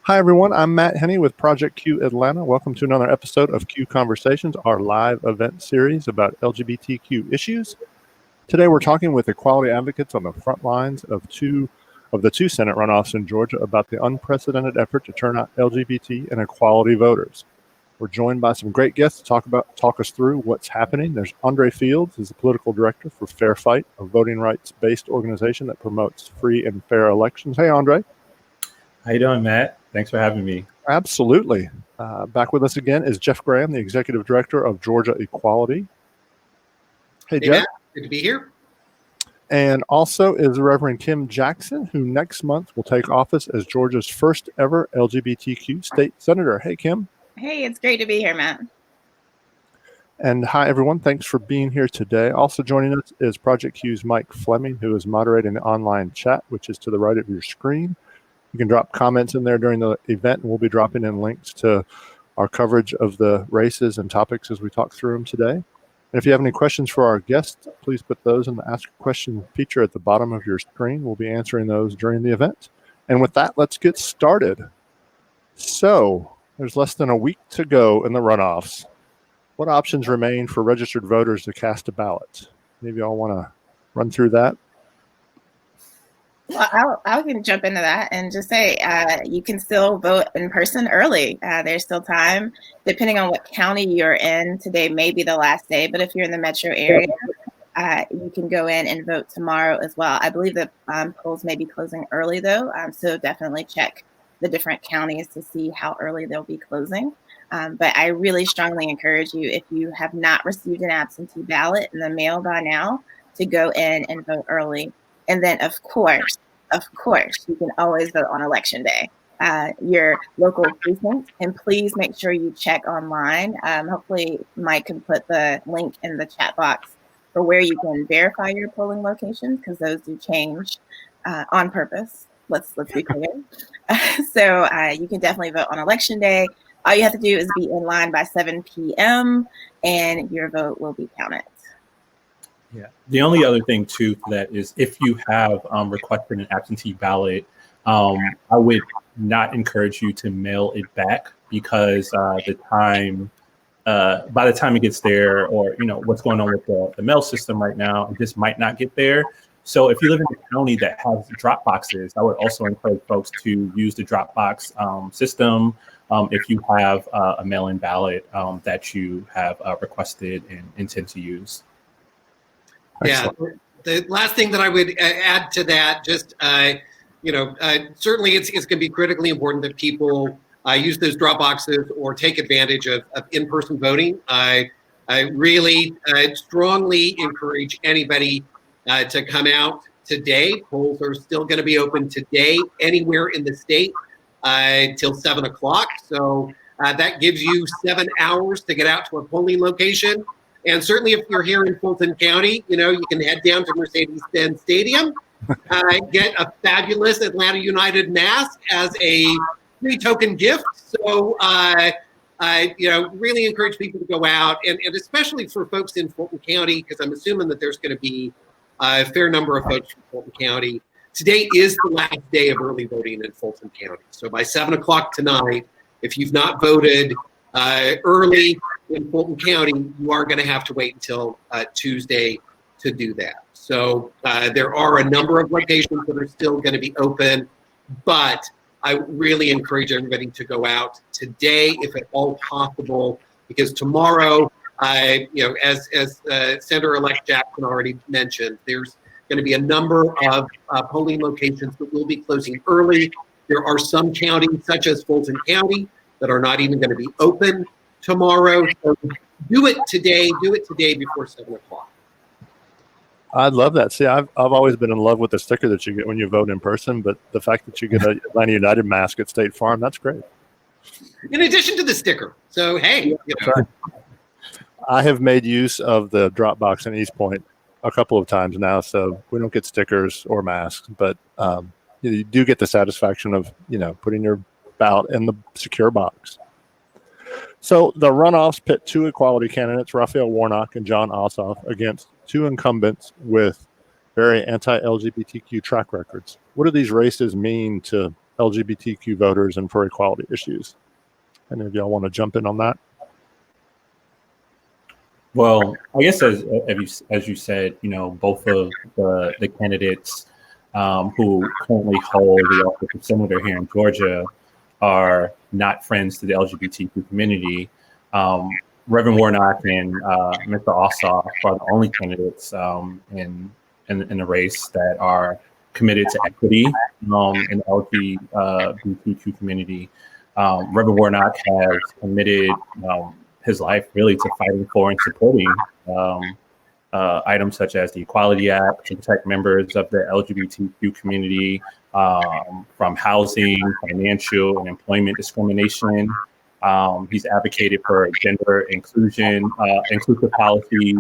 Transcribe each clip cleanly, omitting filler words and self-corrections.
Hi, everyone. I'm Matt Henney with Project Q Atlanta. Welcome to another episode of Q Conversations, our live event series about LGBTQ issues. Today, we're talking with equality advocates on the front lines of the two Senate runoffs in Georgia about the unprecedented effort to turn out LGBT and equality voters. We're joined by some great guests to talk us through what's happening. There's Andre Fields, who's the political director for Fair Fight, a voting rights-based organization that promotes free and fair elections. Hey, Andre. How you doing, Matt? Thanks for having me. Absolutely. Back with us again is Jeff Graham, the executive director of Georgia Equality. Hey, Jeff. Matt. Good to be here. And also is Reverend Kim Jackson, who next month will take office as Georgia's first ever LGBTQ state senator. Hey, Kim. Hey, it's great to be here, Matt. And hi, everyone. Thanks for being here today. Also joining us is Project Q's Mike Fleming, who is moderating the online chat, which is to the right of your screen. You can drop comments in there during the event, and we'll be dropping in links to our coverage of the races and topics as we talk through them today. And if you have any questions for our guests, please put those in the Ask a Question feature at the bottom of your screen. We'll be answering those during the event. And with that, let's get started. So there's less than a week to go in the runoffs. What options remain for registered voters to cast a ballot? Any of y'all want to run through that? Well, I can jump into that and just say you can still vote in person early. There's still time, depending on what county you're in. Today may be the last day, but if you're in the metro area, you can go in and vote tomorrow as well. I believe the polls may be closing early, though, so definitely check the different counties to see how early they'll be closing. But I really strongly encourage you, if you have not received an absentee ballot in the mail by now, to go in and vote early. And then, of course, you can always vote on election day, your local precinct. And please make sure you check online. Hopefully, Mike can put the link in the chat box for where you can verify your polling locations, because those do change on purpose. Let's be clear. So you can definitely vote on election day. All you have to do is be in line by 7 p.m. and your vote will be counted. Yeah. The only other thing too that is, if you have requested an absentee ballot, I would not encourage you to mail it back, because by the time it gets there, or what's going on with the mail system right now, it just might not get there. So if you live in a county that has drop boxes, I would also encourage folks to use the drop box system if you have a mail-in ballot that you have requested and intend to use. Excellent. Yeah, the last thing that I would add to that, just certainly it's going to be critically important that people use those drop boxes or take advantage of in-person voting. I really strongly encourage anybody to come out today. Polls are still going to be open today anywhere in the state till 7 o'clock. So that gives you 7 hours to get out to a polling location. And certainly if you're here in Fulton County, you can head down to Mercedes-Benz Stadium, get a fabulous Atlanta United mask as a free token gift. So I really encourage people to go out, and especially for folks in Fulton County, because I'm assuming that there's going to be a fair number of folks from Fulton County. Today is the last day of early voting in Fulton County. So by 7 o'clock tonight, if you've not voted early in Fulton County, you are going to have to wait until Tuesday to do that. So there are a number of locations that are still going to be open, but I really encourage everybody to go out today, if at all possible, because tomorrow, as Senator-elect Jackson already mentioned, there's going to be a number of polling locations that will be closing early. There are some counties, such as Fulton County, that are not even going to be open tomorrow. So do it today before 7 o'clock. I love that. See, I've always been in love with the sticker that you get when you vote in person, but the fact that you get a Atlanta United mask at State Farm, that's great. In addition to the sticker. So, hey. I have made use of the drop box in East Point a couple of times now, so we don't get stickers or masks, but you do get the satisfaction of, putting your ballot in the secure box. So the runoffs pit two equality candidates, Raphael Warnock and John Ossoff, against two incumbents with very anti-LGBTQ track records. What do these races mean to LGBTQ voters and for equality issues. Any of y'all want to jump in on that? Well, I guess as you said, both of the candidates who currently hold the office of senator here in Georgia are not friends to the LGBTQ community. Reverend Warnock and Mr. Ossoff are the only candidates in the race that are committed to equity in the LGBTQ community. Reverend Warnock has committed his life really to fighting for and supporting items such as the Equality Act to protect members of the LGBTQ community from housing, financial, and employment discrimination. He's advocated for gender inclusion, inclusive policies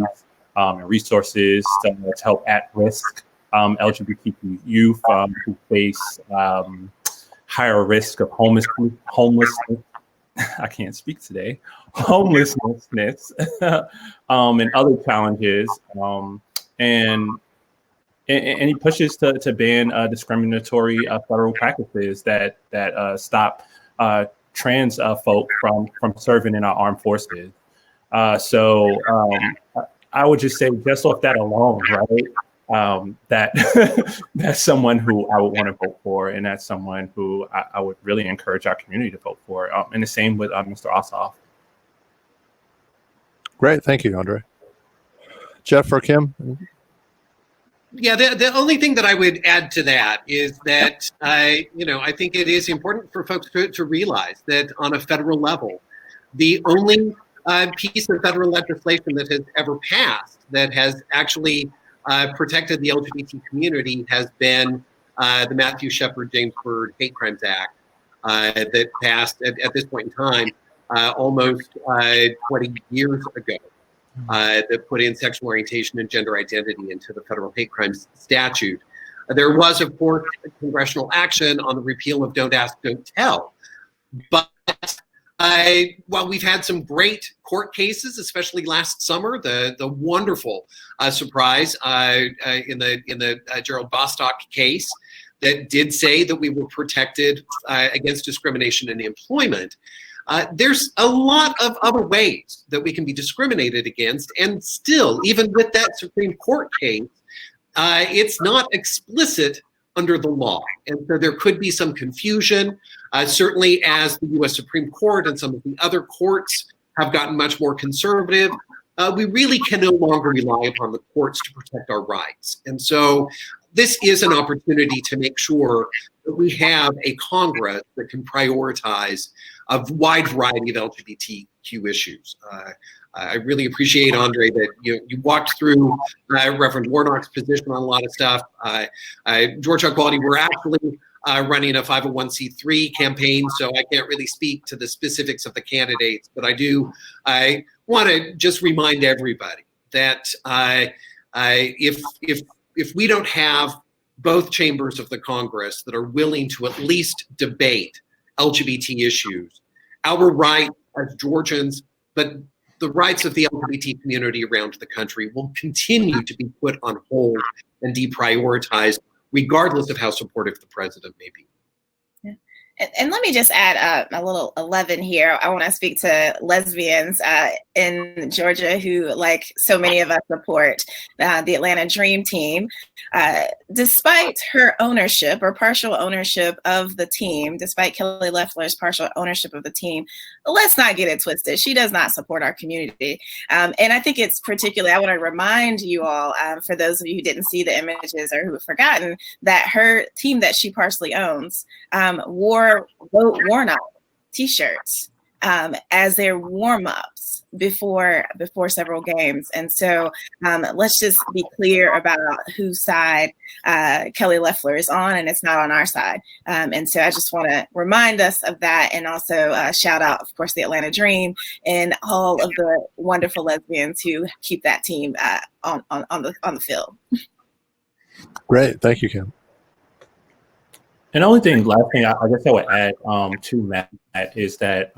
and resources to help at-risk LGBTQ youth who face higher risk of homelessness. I can't speak today. Homelessness and other challenges, and he pushes to ban discriminatory federal practices that stop trans folk from serving in our armed forces. So I would just say, just off that alone, right? That's someone who I would want to vote for, and that's someone who I would really encourage our community to vote for. And the same with Mr. Ossoff. Great, thank you, Andre. Jeff or Kim? Yeah, the only thing that I would add to that is that I think it is important for folks to realize that on a federal level, the only piece of federal legislation that has ever passed that has actually protected the LGBT community has been the Matthew Shepard James Byrd Hate Crimes Act that passed at this point in time almost 20 years ago, that put in sexual orientation and gender identity into the federal hate crimes statute. There was, of course, congressional action on the repeal of Don't Ask, Don't Tell, but while we've had some great court cases, especially last summer, the wonderful surprise in the Gerald Bostock case that did say that we were protected against discrimination in employment, there's a lot of other ways that we can be discriminated against, and still, even with that Supreme Court case, it's not explicit under the law. And so there could be some confusion, certainly as the US Supreme Court and some of the other courts have gotten much more conservative. We really can no longer rely upon the courts to protect our rights. And so this is an opportunity to make sure that we have a Congress that can prioritize a wide variety of LGBTQ issues. I really appreciate, Andre, that you walked through Reverend Warnock's position on a lot of stuff. Georgia Equality, we're actually running a 501c3 campaign, so I can't really speak to the specifics of the candidates, but I want to just remind everybody that if we don't have both chambers of the Congress that are willing to at least debate LGBT issues, our right as Georgians, but the rights of the LGBT community around the country will continue to be put on hold and deprioritized, regardless of how supportive the president may be. And let me just add a little 11 here. I want to speak to lesbians in Georgia who, like so many of us, support the Atlanta Dream Team. Despite her ownership or partial ownership of the team, despite Kelly Loeffler's partial ownership of the team, let's not get it twisted. She does not support our community. And I think it's particularly, I want to remind you all, for those of you who didn't see the images or who have forgotten, that her team that she partially owns wore Vote Warnock t-shirts as their warm-ups before several games. And so let's just be clear about whose side Kelly Loeffler is on, and it's not on our side. And so I just want to remind us of that, and also shout out, of course, the Atlanta Dream and all of the wonderful lesbians who keep that team on the field. Great, thank you, Kim. And the only last thing I guess I would add to Matt is that,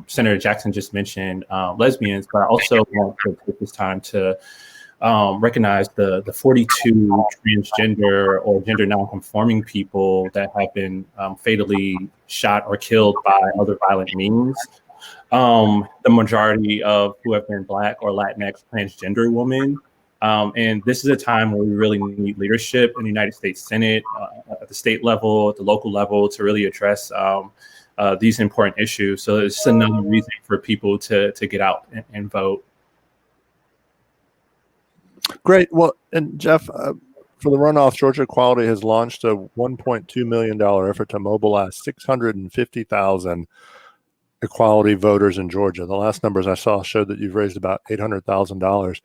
Senator Jackson just mentioned lesbians, but I also want to take this time to recognize the 42 transgender or gender nonconforming people that have been fatally shot or killed by other violent means. The majority of who have been Black or Latinx transgender women. And this is a time where we really need leadership in the United States Senate, at the state level, at the local level, to really address these important issues. So it's another reason for people to get out and vote. Great. Well, and Jeff, for the runoffs, Georgia Equality has launched a $1.2 million effort to mobilize 650,000 equality voters in Georgia. The last numbers I saw showed that you've raised about $800,000.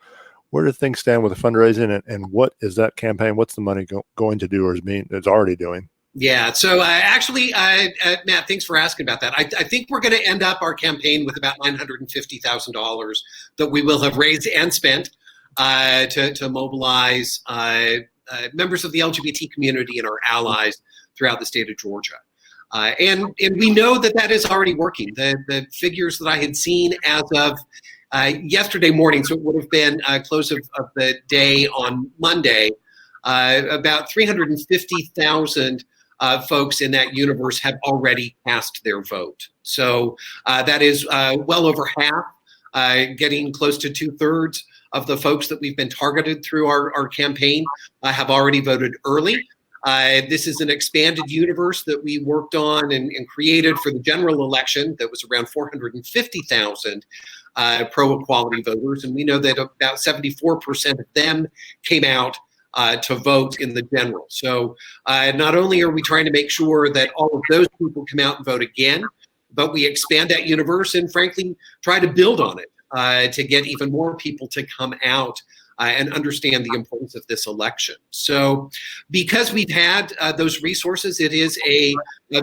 Where do things stand with the fundraising, and what is that campaign? What's the money going to do, or is already doing? Yeah, so actually, Matt, thanks for asking about that. I think we're going to end up our campaign with about $950,000 that we will have raised and spent to mobilize members of the LGBT community and our allies throughout the state of Georgia. And we know that is already working. The figures that I had seen as of yesterday morning, so it would have been close of the day on Monday, about 350,000 folks in that universe have already cast their vote. So that is well over half, getting close to 2/3 of the folks that we've been targeted through our campaign have already voted early. This is an expanded universe that we worked on and created for the general election that was around 450,000 pro-equality voters. And we know that about 74% of them came out to vote in the general. So not only are we trying to make sure that all of those people come out and vote again, but we expand that universe and frankly try to build on it to get even more people to come out and understand the importance of this election. So because we've had those resources, it is a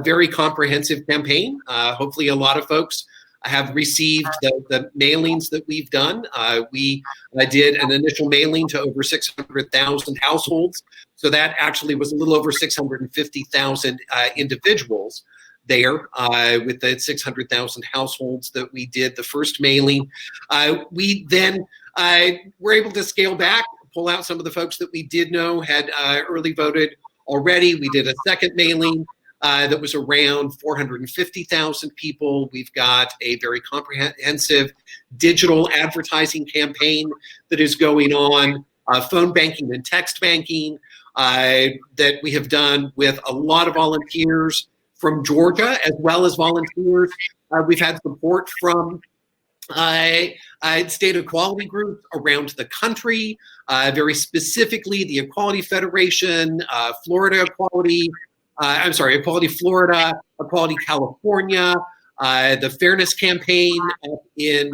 very comprehensive campaign. Hopefully a lot of folks have received the mailings that we've done. We did an initial mailing to over 600,000 households. So that actually was a little over 650,000 individuals there with the 600,000 households that we did the first mailing. We then were able to scale back, pull out some of the folks that we did know had early voted already. We did a second mailing that was around 450,000 people. We've got a very comprehensive digital advertising campaign that is going on, phone banking and text banking that we have done with a lot of volunteers from Georgia, as well as volunteers. We've had support from state equality groups around the country, very specifically the Equality Federation, Florida Equality, Equality Florida, Equality California, the Fairness Campaign in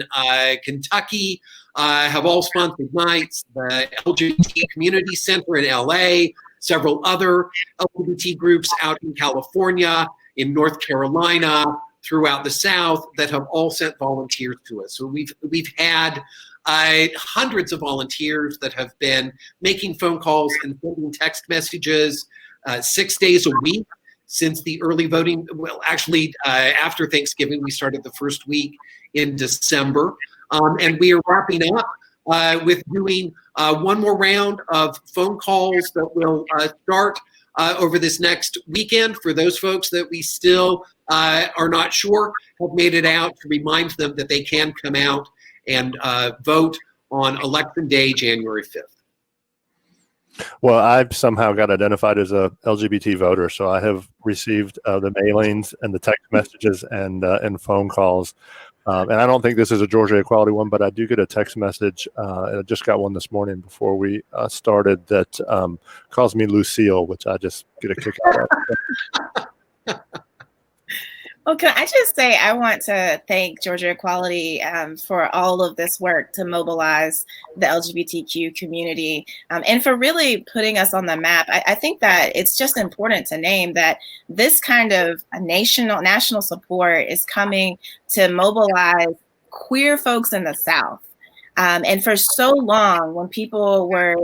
Kentucky have all sponsored nights, the LGBT Community Center in LA, several other LGBT groups out in California, in North Carolina, throughout the South that have all sent volunteers to us. So we've had hundreds of volunteers that have been making phone calls and sending text messages 6 days a week since the early voting. Well, actually, after Thanksgiving, we started the first week in December. And we are wrapping up with doing one more round of phone calls that will start over this next weekend for those folks that we still are not sure have made it out, to remind them that they can come out and vote on Election Day, January 5th. Well, I've somehow got identified as a LGBT voter, so I have received the mailings and the text messages and phone calls. And I don't think this is a Georgia Equality one, but I do get a text message. I just got one this morning before we started that calls me Lucille, which I just get a kick out of. Well, can I just say I want to thank Georgia Equality for all of this work to mobilize the LGBTQ community and for really putting us on the map. I think that it's just important to name that this kind of national support is coming to mobilize queer folks in the South. And for so long, when people were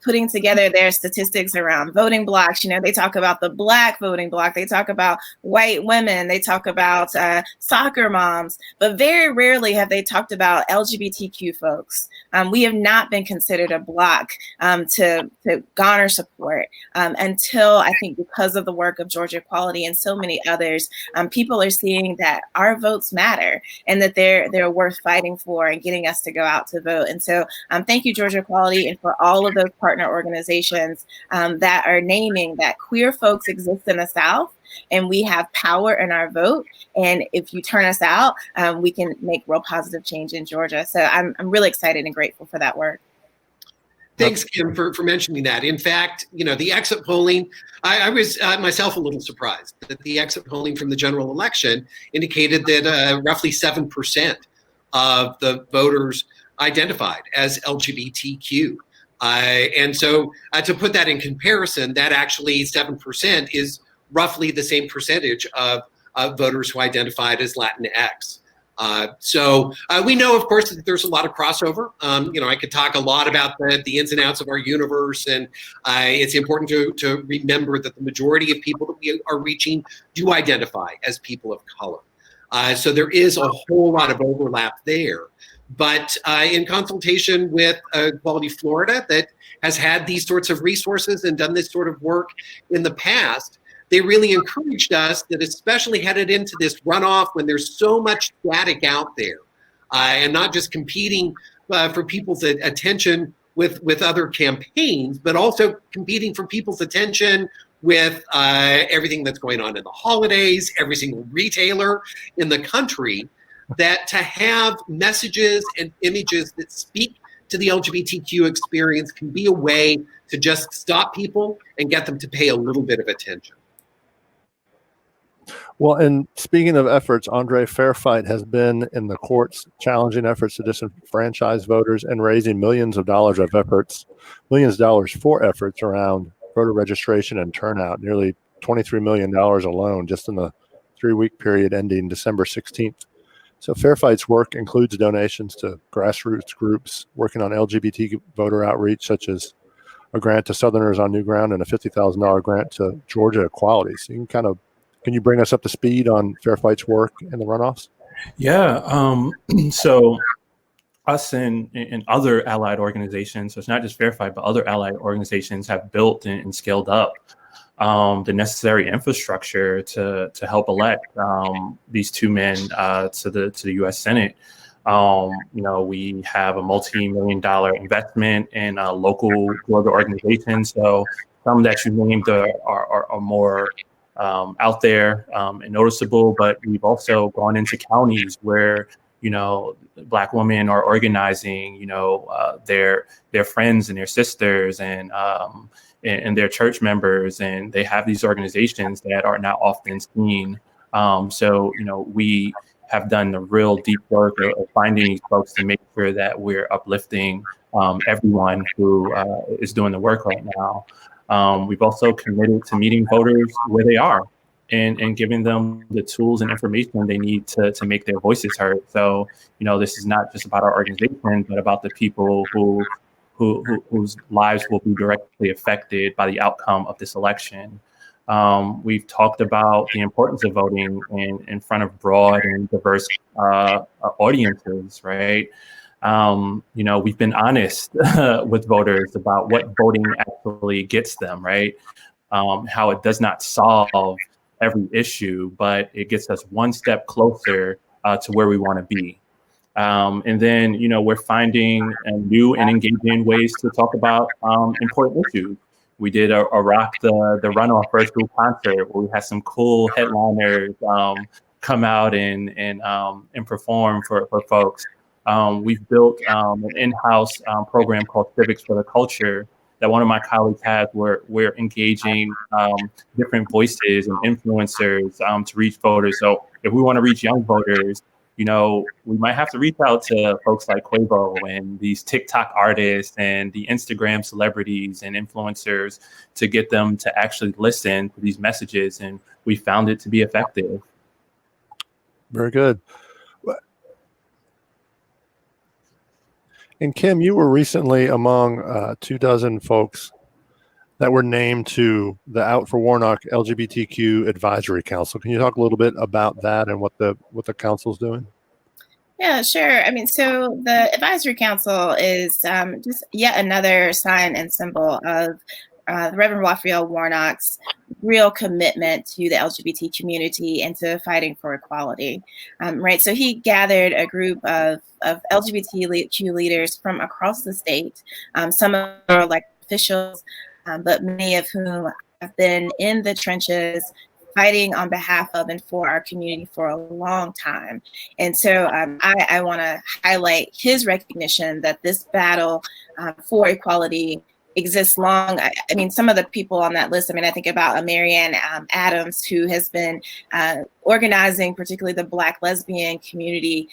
putting together their statistics around voting blocks. They talk about the Black voting block, they talk about white women, they talk about soccer moms, but very rarely have they talked about LGBTQ folks. We have not been considered a block to garner support until, I think, because of the work of Georgia Equality and so many others, people are seeing that our votes matter and that they're worth fighting for and getting us to go out to vote. And so thank you, Georgia Equality, and for all of those partner organizations that are naming that queer folks exist in the South and we have power in our vote. And if you turn us out, we can make real positive change in Georgia. So I'm really excited and grateful for that work. Thanks, Kim, for mentioning that. In fact, the exit polling, I was myself a little surprised that the exit polling from the general election indicated that roughly 7% of the voters identified as LGBTQ. And so to put that in comparison, that actually 7% is roughly the same percentage of voters who identified as Latinx. So we know, of course, that there's a lot of crossover. I could talk a lot about the ins and outs of our universe, and it's important to remember that the majority of people that we are reaching do identify as people of color. So there is a whole lot of overlap there. But in consultation with Equality Florida, that has had these sorts of resources and done this sort of work in the past, they really encouraged us that, especially headed into this runoff when there's so much static out there and not just competing for people's attention with other campaigns, but also competing for people's attention with everything that's going on in the holidays, every single retailer in the country, that to have messages and images that speak to the LGBTQ experience can be a way to just stop people and get them to pay a little bit of attention. Well, and speaking of efforts, Andre Fairfight has been in the courts challenging efforts to disenfranchise voters and raising millions of dollars for efforts around voter registration and turnout, nearly $23 million alone just in the 3-week period ending December 16th. So Fairfight's work includes donations to grassroots groups working on LGBT voter outreach, such as a grant to Southerners on New Ground and a $50,000 grant to Georgia Equality. So can you bring us up to speed on Fairfight's work in the runoffs? Yeah. So us and other allied organizations, so it's not just Fairfight, but other allied organizations have built and scaled up the necessary infrastructure to help elect these two men to the U.S. Senate. We have a multi-million-dollar investment in local Georgia organizations. So some that you named are more out there and noticeable, but we've also gone into counties where Black women are organizing, their friends and their sisters and their church members, and they have these organizations that are not often seen. So we have done the real deep work of finding these folks to make sure that we're uplifting everyone who is doing the work right now. We've also committed to meeting voters where they are and giving them the tools and information they need to make their voices heard. So, this is not just about our organization, but about the people whose lives will be directly affected by the outcome of this election. We've talked about the importance of voting in front of broad and diverse audiences, right? We've been honest with voters about what voting actually gets them, right? How it does not solve every issue, but it gets us one step closer to where we want to be. And then, we're finding new and engaging ways to talk about important issues. We did a Rock the Runoff virtual concert where we had some cool headliners come out and perform for folks. We've built an in-house program called Civics for the Culture that one of my colleagues has, where we're engaging different voices and influencers to reach voters. So if we want to reach young voters, we might have to reach out to folks like Quavo and these TikTok artists and the Instagram celebrities and influencers to get them to actually listen to these messages. And we found it to be effective. Very good. And Kim, you were recently among 24 folks that were named to the Out for Warnock LGBTQ Advisory Council. Can you talk a little bit about that and what the council's doing? Yeah, sure. I mean, so the advisory council is just yet another sign and symbol of Reverend Raphael Warnock's real commitment to the LGBT community and to fighting for equality, right? So he gathered a group of LGBTQ leaders from across the state. Some are elected officials, but many of whom have been in the trenches fighting on behalf of and for our community for a long time. And so I want to highlight his recognition that this battle for equality exists long. I mean, some of the people on that list, I mean, I think about Marianne Adams, who has been organizing particularly the Black lesbian community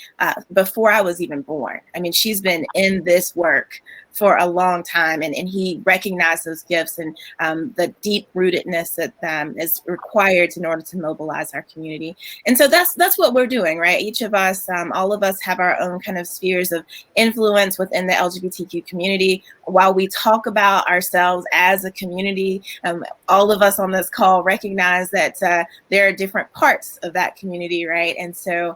before I was even born. I mean, she's been in this work for a long time, and he recognized those gifts and the deep rootedness that is required in order to mobilize our community. And so that's what we're doing, right? Each of us, all of us have our own kind of spheres of influence within the LGBTQ community. While we talk about ourselves as a community, all of us on this call recognize that there are different parts of that community, right? And so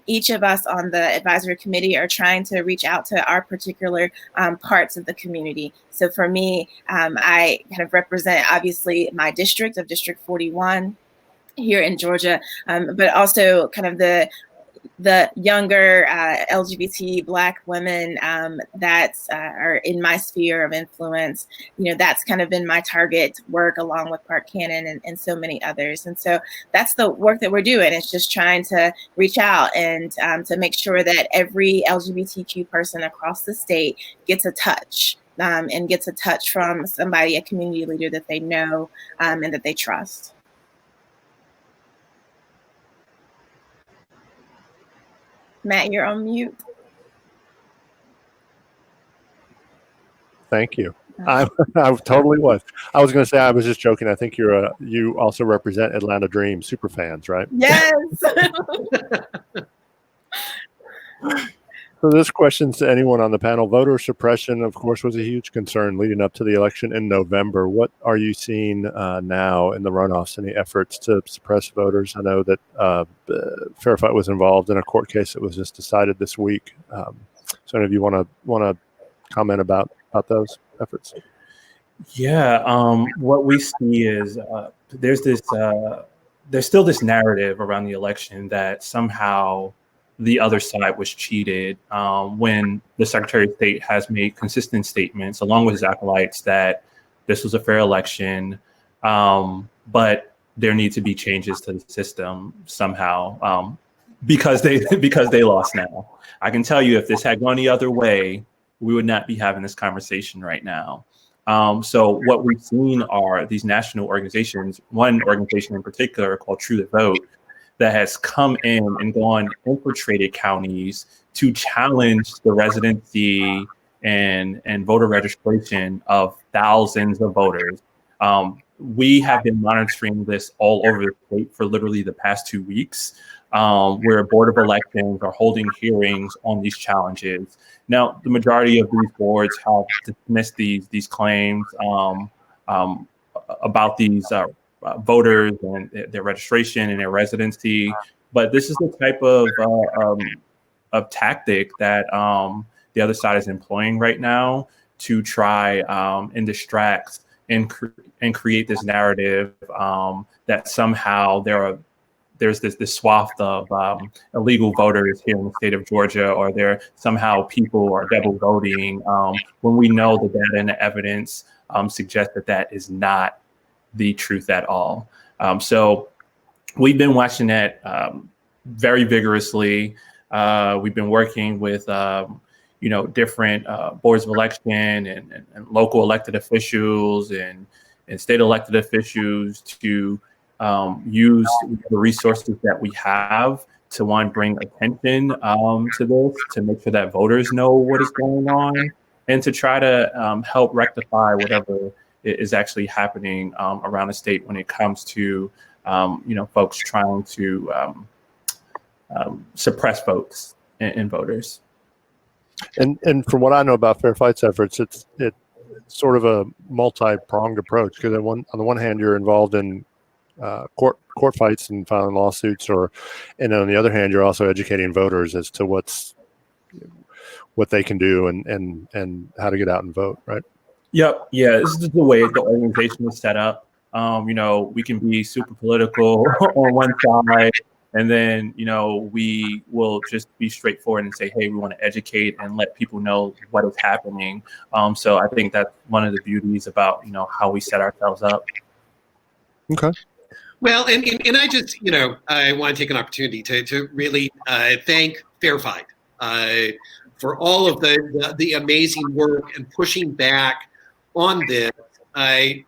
each of us on the advisory committee are trying to reach out to our particular parts of the community. So for me, I kind of represent obviously my district of District 41 here in Georgia, but also kind of the younger LGBT Black women that are in my sphere of influence. You know, that's kind of been my target work along with Park Cannon and so many others. And so that's the work that we're doing. It's just trying to reach out and to make sure that every LGBTQ person across the state gets a touch and gets a touch from somebody, a community leader that they know and that they trust. Matt, you're on mute. Thank you. I totally was. I was going to say, I was just joking. I think you also represent Atlanta Dream super fans, right? Yes. So this question's to anyone on the panel. Voter suppression, of course, was a huge concern leading up to the election in November. What are you seeing now in the runoffs? Any efforts to suppress voters? I know that Fair Fight was involved in a court case that was just decided this week. So any of you want to comment about those efforts? Yeah, what we see is there's still this narrative around the election that somehow the other side was cheated when the Secretary of State has made consistent statements along with his acolytes that this was a fair election, but there need to be changes to the system somehow because they lost now. I can tell you if this had gone the other way, we would not be having this conversation right now. So what we've seen are these national organizations, one organization in particular called True the Vote, that has come in and gone infiltrated counties to challenge the residency and voter registration of thousands of voters. We have been monitoring this all over the state for literally the past 2 weeks, where Board of Elections are holding hearings on these challenges. Now, the majority of these boards have dismissed these claims about these voters and their registration and their residency, but this is the type of tactic that the other side is employing right now to try and distract and create this narrative that somehow there's this swath of illegal voters here in the state of Georgia, or there somehow people are double voting, when we know the data and the evidence suggest that is not the truth at all. So we've been watching that very vigorously. We've been working with different boards of election and local elected officials and state elected officials to use the resources that we have to, one, bring attention to this, to make sure that voters know what is going on, and to try to help rectify whatever is actually happening around the state when it comes to folks trying to suppress votes and voters. And from what I know about Fair Fight's efforts, it's sort of a multi-pronged approach, because on the one hand, you're involved in court fights and filing lawsuits, and on the other hand, you're also educating voters as to what they can do and how to get out and vote, right? Yep. Yeah. This is the way the organization is set up. We can be super political on one side, and then, we will just be straightforward and say, hey, we want to educate and let people know what is happening. So I think that's one of the beauties about, how we set ourselves up. Okay. Well, and I just, I want to take an opportunity to really thank Fair Fight for all of the amazing work and pushing back on this. If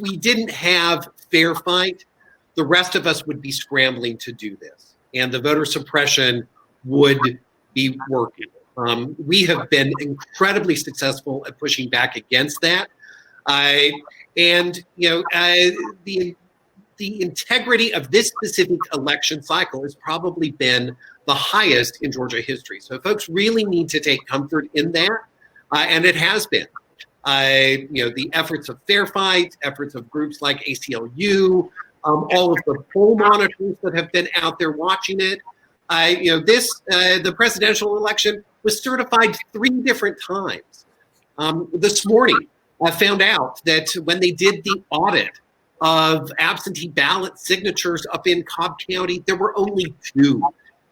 we didn't have Fair Fight, the rest of us would be scrambling to do this, and the voter suppression would be working. We have been incredibly successful at pushing back against that. The integrity of this specific election cycle has probably been the highest in Georgia history. So folks really need to take comfort in that, and it has been. The efforts of Fair Fight, efforts of groups like ACLU, all of the poll monitors that have been out there watching it. The presidential election was certified 3 different times. This morning, I found out that when they did the audit of absentee ballot signatures up in Cobb County, there were only 2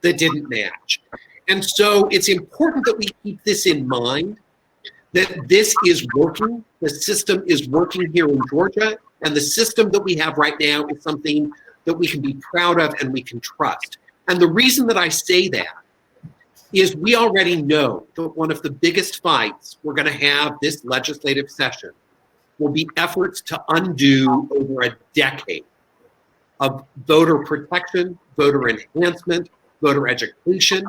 that didn't match. And so it's important that we keep this in mind, that this is working, the system is working here in Georgia, and the system that we have right now is something that we can be proud of and we can trust. And the reason that I say that is we already know that one of the biggest fights we're going to have this legislative session will be efforts to undo over a decade of voter protection, voter enhancement, voter education,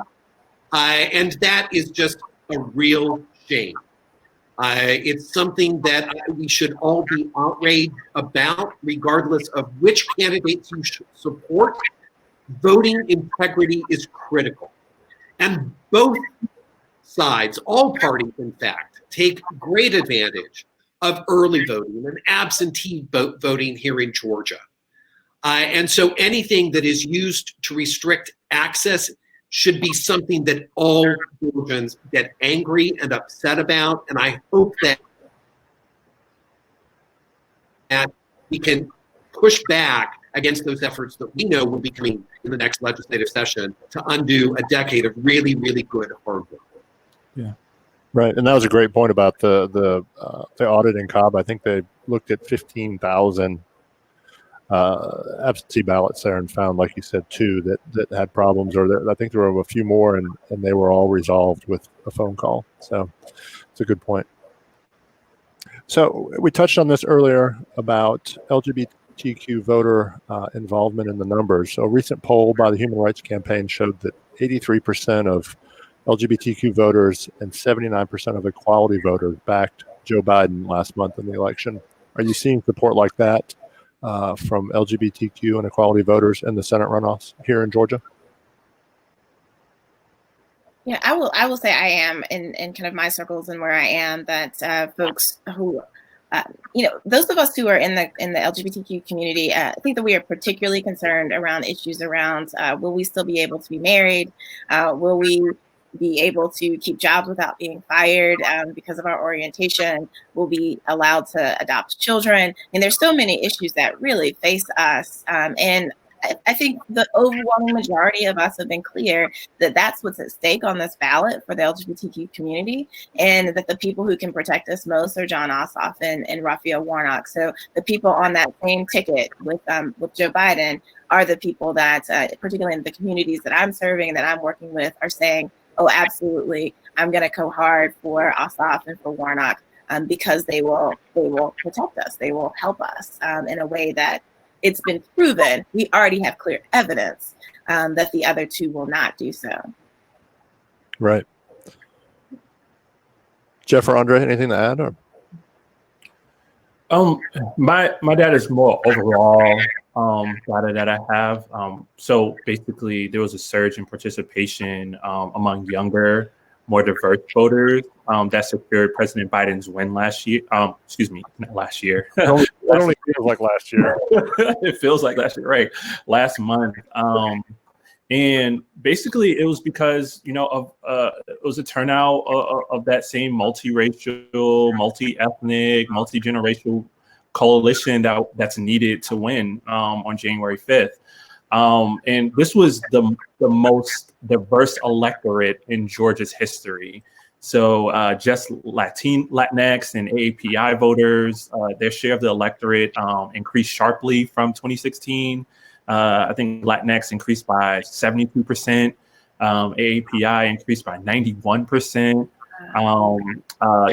and that is just a real shame. It's something that we should all be outraged about, regardless of which candidates you support. Voting integrity is critical. And both sides, all parties, in fact, take great advantage of early voting and absentee voting here in Georgia. And so anything that is used to restrict access should be something that all Georgians get angry and upset about. And I hope that we can push back against those efforts that we know will be coming in the next legislative session to undo a decade of really, really good hard work. Yeah, right. And that was a great point about the audit in Cobb. I think they looked at 15,000 absentee ballots there and found, like you said, 2 that had problems, I think there were a few more, and they were all resolved with a phone call. So it's a good point. So we touched on this earlier about LGBTQ voter involvement in the numbers. So a recent poll by the Human Rights Campaign showed that 83% of LGBTQ voters and 79% of equality voters backed Joe Biden last month in the election. Are you seeing support like that from LGBTQ and equality voters in the Senate runoffs here in Georgia? Yeah, I will say I am in kind of my circles and where I am, that folks who, those of us who are in the LGBTQ community, I think that we are particularly concerned around issues around will we still be able to be married? Will we be able to keep jobs without being fired because of our orientation? Will be allowed to adopt children? And there's so many issues that really face us. And I think the overwhelming majority of us have been clear that that's what's at stake on this ballot for the LGBTQ community, and that the people who can protect us most are Jon Ossoff and Raphael Warnock. So the people on that same ticket with Joe Biden are the people that, particularly in the communities that I'm serving, that I'm working with, are saying, oh, absolutely, I'm going to go hard for Ossoff and for Warnock because they will protect us. They will help us in a way that it's been proven. We already have clear evidence that the other 2 will not do so. Right. Jeff or Andre, anything to add? Or? My dad is more overall data that I have. So basically, there was a surge in participation among younger, more diverse voters that secured President Biden's win last year. Excuse me, not last year. It only feels like last year. It feels like last year, right? Last month. And basically, it was because of it was a turnout of that same multiracial, multi-ethnic, multi-generational coalition that's needed to win on January 5th. And this was the most diverse electorate in Georgia's history. So just Latinx and AAPI voters, their share of the electorate increased sharply from 2016. I think Latinx increased by 72%. AAPI increased by 91%.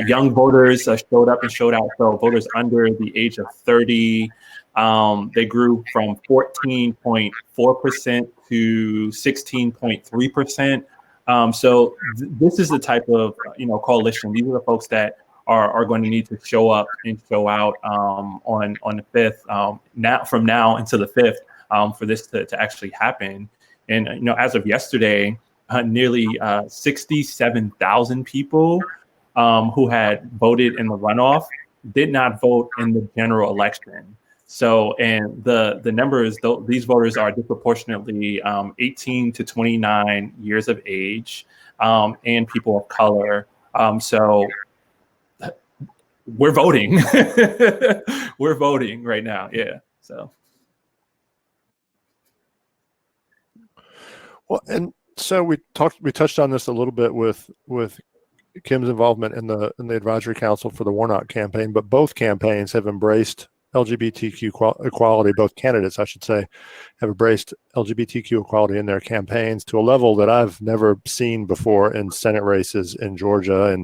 Young voters showed up and showed out. So voters under the age of 30, they grew from 14.4% to 16.3%. So this is the type of coalition. These are the folks that are going to need to show up and show out on the 5th. From now until the 5th. For this to actually happen. And, as of yesterday, nearly 67,000 people who had voted in the runoff did not vote in the general election. So, and the numbers, these voters are disproportionately 18 to 29 years of age and people of color. So we're voting. We're voting right now. Yeah. So. Well, and so we touched on this a little bit with Kim's involvement in the advisory council for the Warnock campaign, but both campaigns have embraced LGBTQ equality. Both candidates, I should say, have embraced LGBTQ equality in their campaigns to a level that I've never seen before in Senate races in Georgia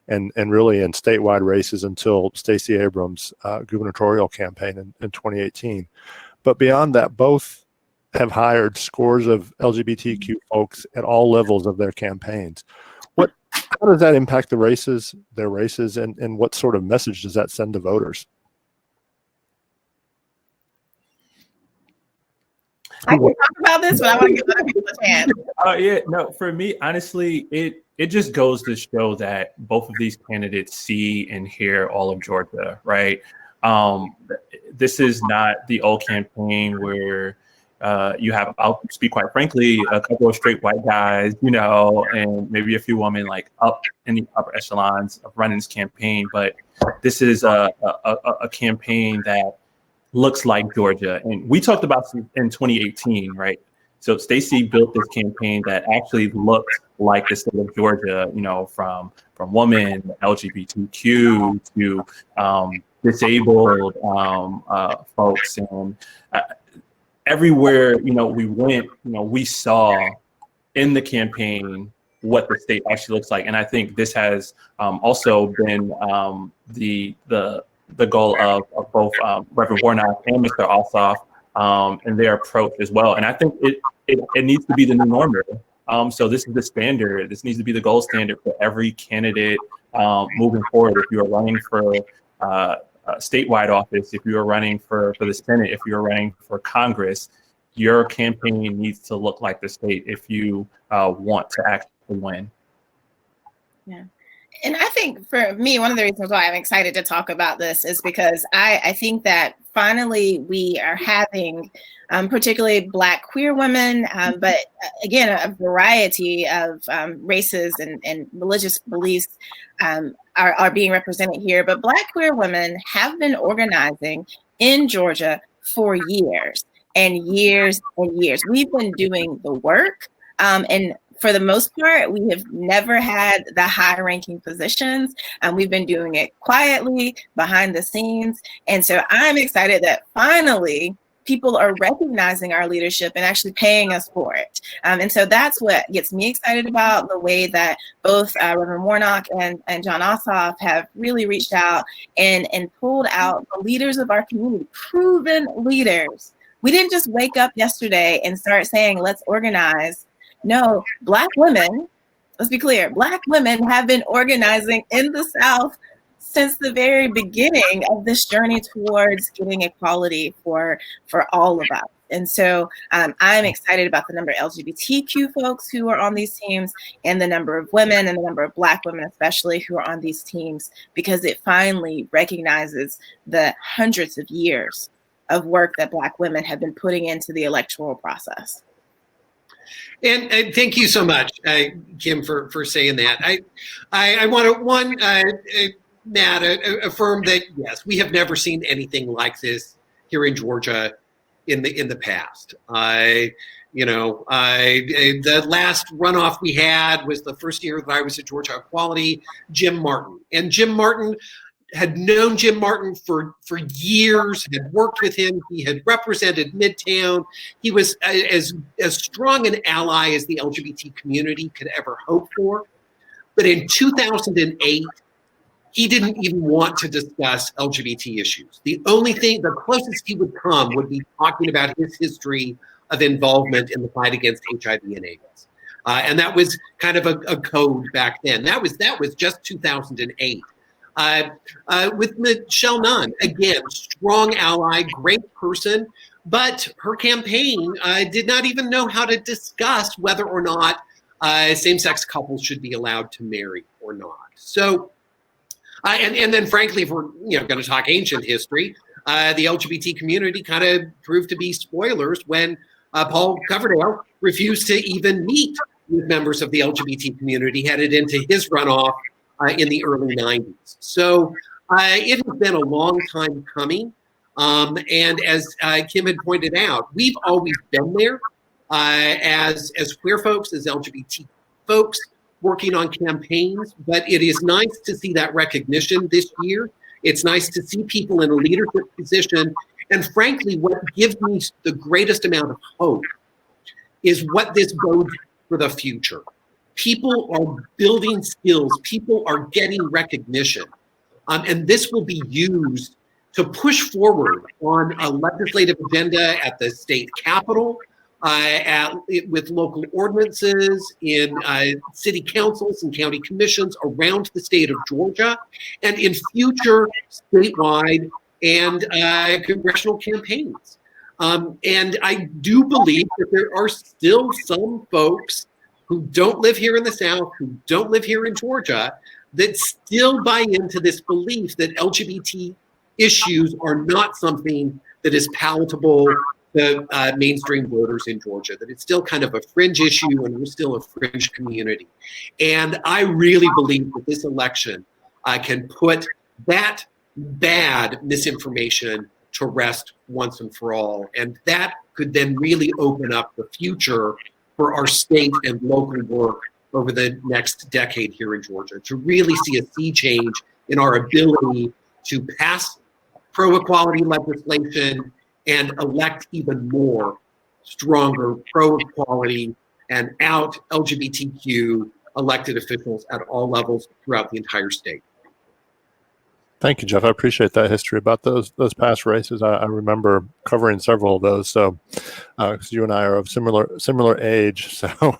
and really in statewide races until Stacey Abrams' gubernatorial campaign in 2018. But beyond that, both have hired scores of LGBTQ folks at all levels of their campaigns. How does that impact their races, and what sort of message does that send to voters? I can talk about this, but I want to give other people a chance. Yeah, no, for me, honestly, it just goes to show that both of these candidates see and hear all of Georgia, right? This is not the old campaign where you have, I'll speak quite frankly, a couple of straight white guys, and maybe a few women like up in the upper echelons of running this campaign. But this is a campaign that looks like Georgia. And we talked about in 2018, right? So Stacey built this campaign that actually looked like the state of Georgia, from women, LGBTQ to disabled folks. And everywhere, we went, we saw in the campaign what the state actually looks like. And I think this has also been the goal of both Reverend Warnock and Mr. Ossoff and their approach as well. And I think it needs to be the new norm. So this is the standard. This needs to be the gold standard for every candidate moving forward. If you are running for statewide office, if you are running for the Senate, if you're running for Congress, your campaign needs to look like the state if you want to actually win. Yeah. And I think for me, one of the reasons why I'm excited to talk about this is because I think that finally we are having, particularly Black queer women, but again, a variety of races and religious beliefs are being represented here. But Black queer women have been organizing in Georgia for years and years and years. We've been doing the work, and for the most part, we have never had the high-ranking positions, and we've been doing it quietly behind the scenes. And so I'm excited that finally people are recognizing our leadership and actually paying us for it. And so that's what gets me excited about the way that both Reverend Warnock and John Ossoff have really reached out and pulled out the leaders of our community, proven leaders. We didn't just wake up yesterday and start saying, let's organize. No, Black women, let's be clear, Black women have been organizing in the South since the very beginning of this journey towards getting equality for all of us. And so I'm excited about the number of LGBTQ folks who are on these teams and the number of women and the number of Black women especially who are on these teams, because it finally recognizes the hundreds of years of work that Black women have been putting into the electoral process. And thank you so much, Kim, for saying that. I want to, Matt, affirm that, yes, we have never seen anything like this here in Georgia in the past. The last runoff we had was the first year that I was at Georgia Equality, Jim Martin. And Jim Martin had known Jim Martin for years, had worked with him. He had represented Midtown. He was as strong an ally as the LGBT community could ever hope for. But in 2008, he didn't even want to discuss LGBT issues. The closest he would come would be talking about his history of involvement in the fight against HIV and AIDS. And that was kind of a code back then. That was just 2008. With Michelle Nunn, again, strong ally, great person, but her campaign did not even know how to discuss whether or not same-sex couples should be allowed to marry or not. So, and then frankly, if we're going to talk ancient history, the LGBT community kind of proved to be spoilers when Paul Coverdale refused to even meet with members of the LGBT community headed into his runoff in the early 90s. So it has been a long time coming. And as Kim had pointed out, we've always been there as queer folks, as LGBT folks working on campaigns. But it is nice to see that recognition this year. It's nice to see people in a leadership position. And frankly, what gives me the greatest amount of hope is what this bodes for the future. People are building skills. People are getting recognition. And this will be used to push forward on a legislative agenda at the state capitol, with local ordinances, in city councils and county commissions around the state of Georgia, and in future statewide and congressional campaigns. And I do believe that there are still some folks who don't live here in the South, who don't live here in Georgia, that still buy into this belief that LGBT issues are not something that is palatable to mainstream voters in Georgia, that it's still kind of a fringe issue and we're still a fringe community. And I really believe that this election can put that bad misinformation to rest once and for all. And that could then really open up the future for our state and local work over the next decade here in Georgia, to really see a sea change in our ability to pass pro-equality legislation and elect even more stronger pro-equality and out LGBTQ elected officials at all levels throughout the entire state. Thank you, Jeff. I appreciate that history about those past races. I remember covering several of those. So, because you and I are of similar age, so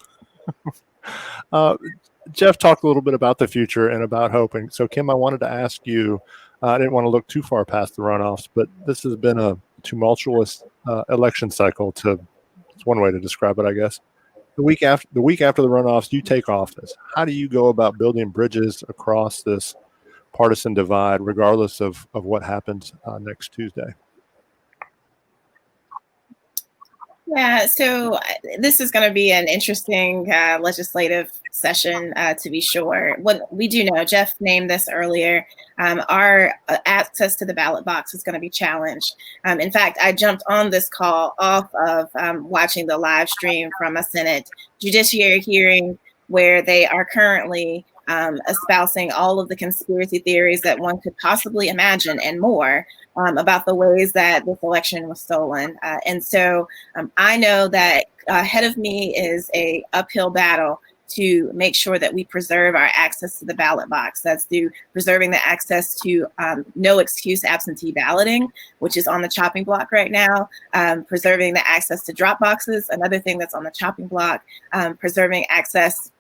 Jeff talked a little bit about the future and about hope. And so, Kim, I wanted to ask you. I didn't want to look too far past the runoffs, but this has been a tumultuous election cycle. It's one way to describe it, I guess. The week after the runoffs, you take office. How do you go about building bridges across this partisan divide, regardless of what happens next Tuesday? Yeah, so this is going to be an interesting legislative session, to be sure. What we do know, Jeff named this earlier, our access to the ballot box is going to be challenged. In fact, I jumped on this call off of watching the live stream from a Senate Judiciary hearing where they are currently espousing all of the conspiracy theories that one could possibly imagine and more about the ways that this election was stolen. And so I know that ahead of me is a uphill battle to make sure that we preserve our access to the ballot box. That's through preserving the access to no excuse absentee balloting, which is on the chopping block right now, preserving the access to drop boxes, another thing that's on the chopping block, preserving access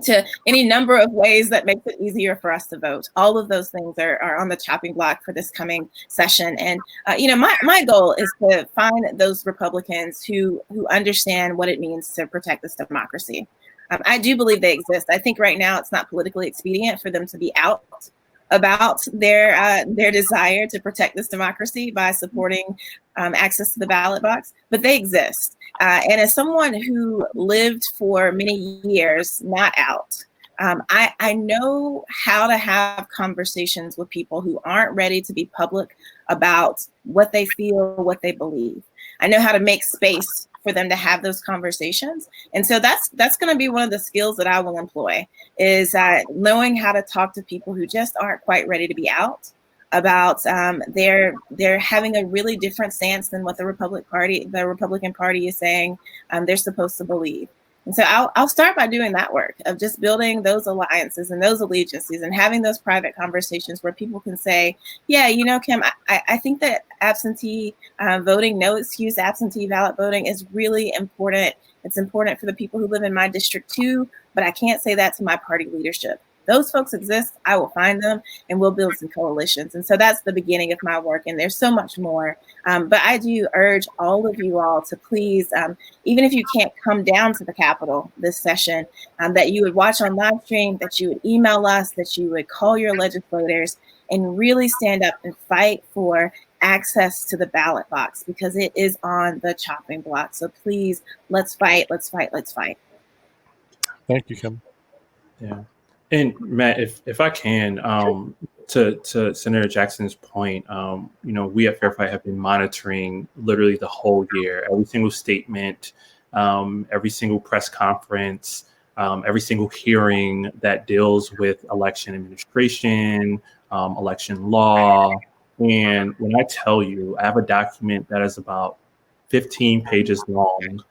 to any number of ways that makes it easier for us to vote. All of those things are on the chopping block for this coming session. And, my goal is to find those Republicans who understand what it means to protect this democracy. I do believe they exist. I think right now it's not politically expedient for them to be out about their desire to protect this democracy by supporting access to the ballot box, but they exist. And as someone who lived for many years not out, I know how to have conversations with people who aren't ready to be public about what they feel, what they believe. I know how to make space for them to have those conversations. And so that's going to be one of the skills that I will employ, is knowing how to talk to people who just aren't quite ready to be out about they're having a really different stance than what the Republican Party is saying they're supposed to believe. And so I'll start by doing that work of just building those alliances and those allegiances and having those private conversations where people can say, yeah, Kim, I think that absentee voting, no excuse absentee ballot voting is really important. It's important for the people who live in my district too, but I can't say that to my party leadership. Those folks exist. I will find them and we'll build some coalitions. And so that's the beginning of my work. And there's so much more. But I do urge all of you all to please, even if you can't come down to the Capitol this session, that you would watch on live stream, that you would email us, that you would call your legislators and really stand up and fight for access to the ballot box, because it is on the chopping block. So please, let's fight, let's fight, let's fight. Thank you, Kim. Yeah. And Matt, if I can, to Senator Jackson's point, we at Fair Fight have been monitoring literally the whole year, every single statement, every single press conference, every single hearing that deals with election administration, election law. And when I tell you, I have a document that is about 15 pages long,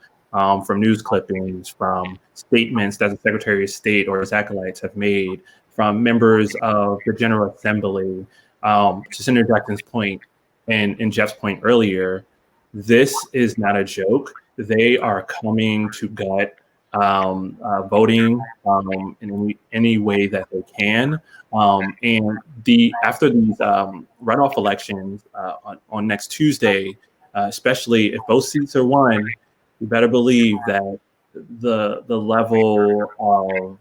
from news clippings, from statements that the Secretary of State or his acolytes have made, from members of the General Assembly. To Senator Jackson's point and Jeff's point earlier, this is not a joke. They are coming to gut voting in any way that they can. And after these runoff elections on next Tuesday, especially if both seats are won, you better believe that the level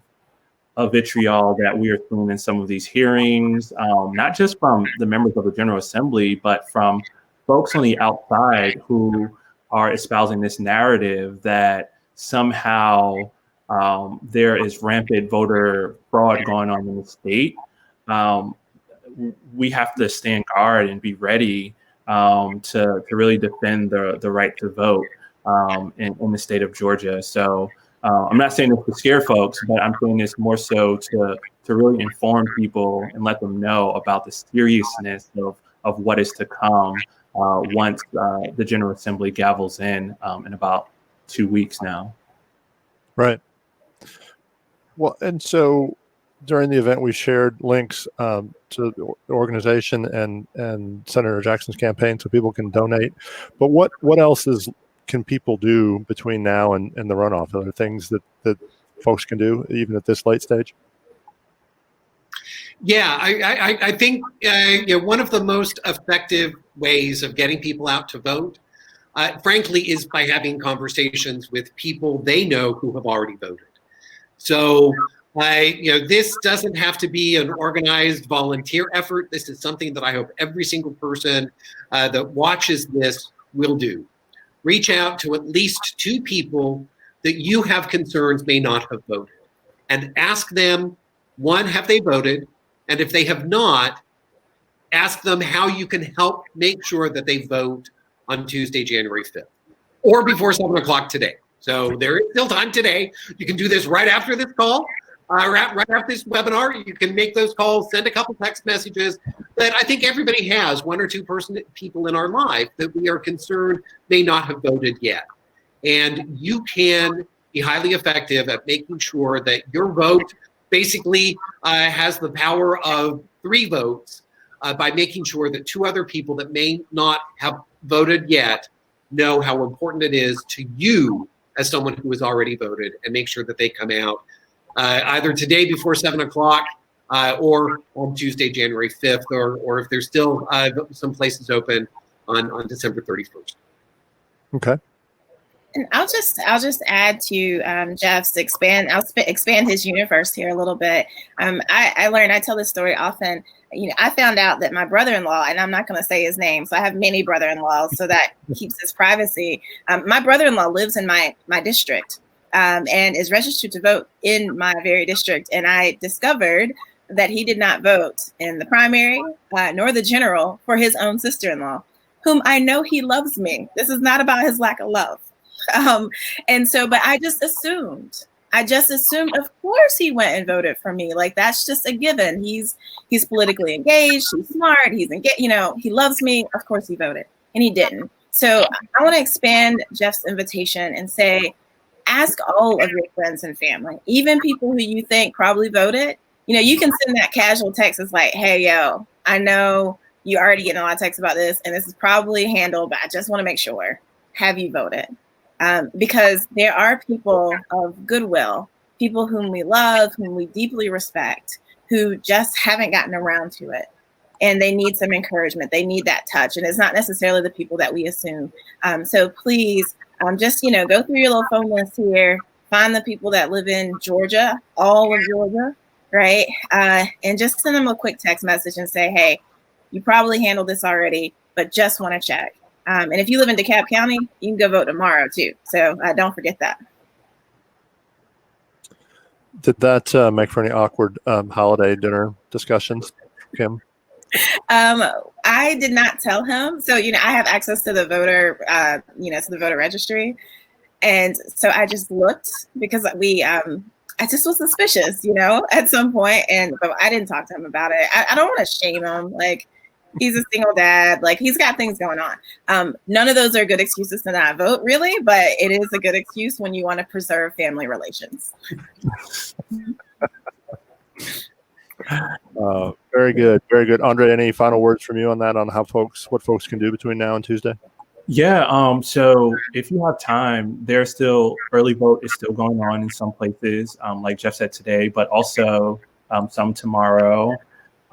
of vitriol that we are seeing in some of these hearings, not just from the members of the General Assembly, but from folks on the outside who are espousing this narrative that somehow there is rampant voter fraud going on in the state. We have to stand guard and be ready to really defend the right to vote in the state of Georgia. So I'm not saying this to scare folks, but I'm saying this more so to really inform people and let them know about the seriousness of what is to come once the General Assembly gavels in about 2 weeks now. Right. Well, and so during the event, we shared links to the organization and Senator Jackson's campaign so people can donate. But what else can people do between now and the runoff? Are there things that folks can do even at this late stage? Yeah, I think one of the most effective ways of getting people out to vote, frankly, is by having conversations with people they know who have already voted. So, this doesn't have to be an organized volunteer effort. This is something that I hope every single person that watches this will do. Reach out to at least 2 people that you have concerns may not have voted, and ask them, one, have they voted? And if they have not, ask them how you can help make sure that they vote on Tuesday, January 5th, or before 7 o'clock today. So there is still time today. You can do this right after this call, right after this webinar. You can make those calls, send a couple text messages. But I think everybody has 1 or 2 people in our life that we are concerned may not have voted yet. And you can be highly effective at making sure that your vote basically has the power of 3 votes by making sure that 2 other people that may not have voted yet know how important it is to you as someone who has already voted, and make sure that they come out either today before 7 o'clock or on Tuesday, January 5th, or if there's still some places open on December 31st. Okay. And I'll just add to Jeff's expand his universe here a little bit. I learned, I tell this story often. I found out that my brother-in-law, and I'm not going to say his name, so I have many brother-in-laws, so that keeps his privacy. My brother-in-law lives in my district and is registered to vote in my very district. And I discovered that he did not vote in the primary nor the general for his own sister-in-law, whom I know he loves me. This is not about his lack of love. And so, but I just assumed, of course he went and voted for me. Like, that's just a given. He's politically engaged. He's smart. He loves me. Of course he voted, and he didn't. So I want to expand Jeff's invitation and say, ask all of your friends and family, even people who you think probably voted. You can send that casual text. It's like, hey, yo, I know you already getting a lot of texts about this, and this is probably handled, but I just want to make sure. Have you voted? Because there are people of goodwill, people whom we love, whom we deeply respect, who just haven't gotten around to it. And they need some encouragement. They need that touch. And it's not necessarily the people that we assume. So please just, go through your little phone list here, find the people that live in Georgia, all of Georgia, right? And just send them a quick text message and say, hey, you probably handled this already, but just want to check. And if you live in DeKalb County, you can go vote tomorrow too. So don't forget that. Did that make for any awkward holiday dinner discussions, Kim? I did not tell him. So, I have access to the voter, to the voter registry. And so I just looked because I just was suspicious, at some point. But I didn't talk to him about it. I don't want to shame him. Like, he's a single dad. Like, he's got things going on. None of those are good excuses to not vote, really, but it is a good excuse when you want to preserve family relations. Very good. Very good. Andre, any final words from you on that, on what folks can do between now and Tuesday? Yeah. So if you have time, there's still early vote is still going on in some places, like Jeff said today, but also some tomorrow.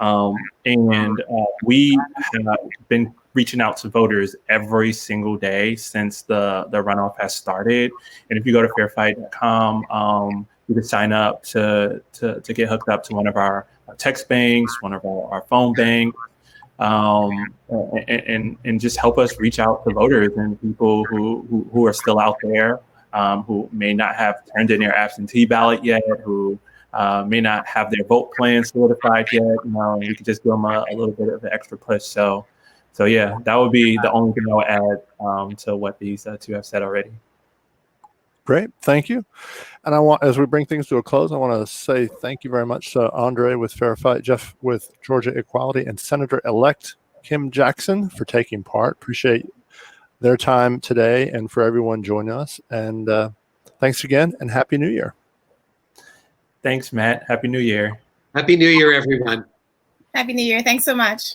And we have been reaching out to voters every single day since the runoff has started. And if you go to fairfight.com, you can sign up to get hooked up to one of our text banks, one of our phone banks, and just help us reach out to voters and people who are still out there, who may not have turned in their absentee ballot yet, who may not have their vote plan solidified yet. You could just give them a little bit of an extra push. So yeah, that would be the only thing I would add to what these two have said already. Great, thank you. And as we bring things to a close, I want to say thank you very much to Andre with Fair Fight, Jeff with Georgia Equality, and Senator-elect Kim Jackson for taking part. Appreciate their time today, and for everyone joining us. And thanks again, and Happy New Year. Thanks, Matt. Happy New Year. Happy New Year, everyone. Happy New Year. Thanks so much.